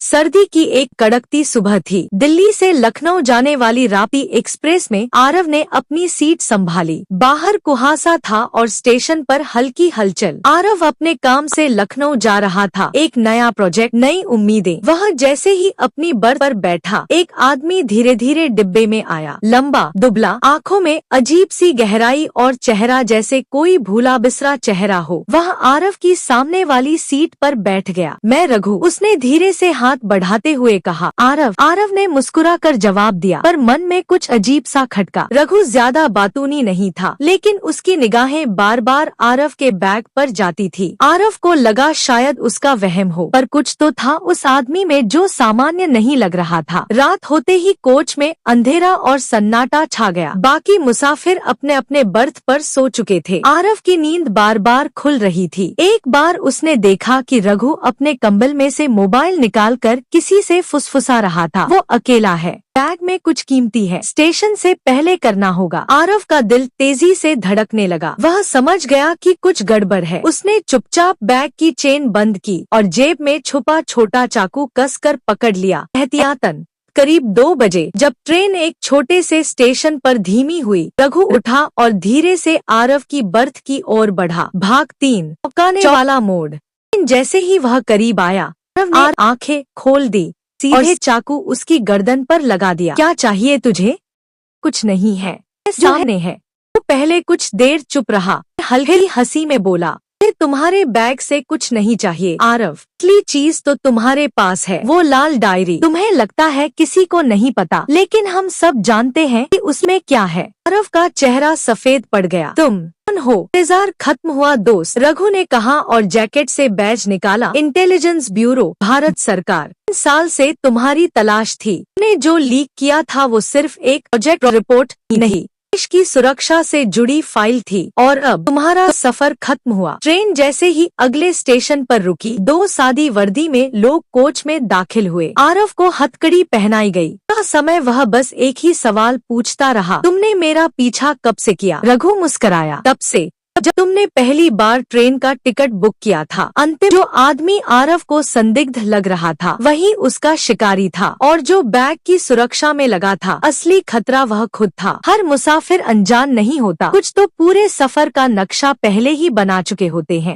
सर्दी की एक कड़कती सुबह थी। दिल्ली से लखनऊ जाने वाली राप्ती एक्सप्रेस में आरव ने अपनी सीट संभाली। बाहर कुहासा था और स्टेशन पर हल्की हलचल। आरव अपने काम से लखनऊ जा रहा था। एक नया प्रोजेक्ट, नई उम्मीदें। वह जैसे ही अपनी बर्थ पर बैठा, एक आदमी धीरे धीरे डिब्बे में आया। लंबा, दुबला, आँखों में अजीब सी गहराई और चेहरा जैसे कोई भूला बिसरा चेहरा हो। वह आरव की सामने वाली सीट पर बैठ गया। मैं रघु, उसने धीरे से हाथ बढ़ाते हुए कहा। आरव ने मुस्कुरा कर जवाब दिया, पर मन में कुछ अजीब सा खटका। रघु ज्यादा बातूनी नहीं था, लेकिन उसकी निगाहें बार बार आरव के बैग पर जाती थी। आरव को लगा शायद उसका वहम हो, पर कुछ तो था उस आदमी में जो सामान्य नहीं लग रहा था। रात होते ही कोच में अंधेरा और सन्नाटा छा गया। बाकी मुसाफिर अपने अपने बर्थ पर सो चुके थे। आरव की नींद बार बार खुल रही थी। एक बार उसने देखा कि रघु अपने कंबल में से मोबाइल निकाल कर किसी से फुसफुसा रहा था। वो अकेला है, बैग में कुछ कीमती है, स्टेशन से पहले करना होगा। आरव का दिल तेजी से धड़कने लगा। वह समझ गया कि कुछ गड़बड़ है। उसने चुपचाप बैग की चेन बंद की और जेब में छुपा छोटा चाकू कसकर पकड़ लिया, एहतियातन। करीब 2 बजे जब ट्रेन एक छोटे से स्टेशन पर धीमी हुई, रघु उठा और धीरे से आरव की बर्थ की ओर बढ़ा। भाग 3, चौंकाने वाला मोड़। जैसे ही वह करीब आया, आरव ने आंखें खोल दी, सीधे चाकू उसकी गर्दन पर लगा दिया। क्या चाहिए तुझे? कुछ नहीं है, सामने है। वो पहले कुछ देर चुप रहा, हल्की हंसी में बोला, तुम्हारे बैग से कुछ नहीं चाहिए आरव, असली चीज तो तुम्हारे पास है, वो लाल डायरी। तुम्हें लगता है किसी को नहीं पता, लेकिन हम सब जानते हैं कि उसमें क्या है। आरव का चेहरा सफेद पड़ गया। तुम कौन हो? इंतजार खत्म हुआ दोस्त, रघु ने कहा और जैकेट से बैज निकाला। इंटेलिजेंस ब्यूरो, भारत सरकार। 3 साल से तुम्हारी तलाश थी। तुमने जो लीक किया था वो सिर्फ एक प्रोजेक्ट रिपोर्ट ही नहीं, देश की सुरक्षा से जुड़ी फाइल थी। और अब तुम्हारा सफर खत्म हुआ। ट्रेन जैसे ही अगले स्टेशन पर रुकी, 2 सादी वर्दी में लोग कोच में दाखिल हुए। आरव को हथकड़ी पहनाई गई। यह समय वह बस एक ही सवाल पूछता रहा, तुमने मेरा पीछा कब से किया? रघु मुस्कराया, तब से जब तुमने पहली बार ट्रेन का टिकट बुक किया था। अंतिम जो आदमी आरव को संदिग्ध लग रहा था, वही उसका शिकारी था। और जो बैग की सुरक्षा में लगा था, असली खतरा वह खुद था। हर मुसाफिर अनजान नहीं होता, कुछ तो पूरे सफर का नक्शा पहले ही बना चुके होते हैं।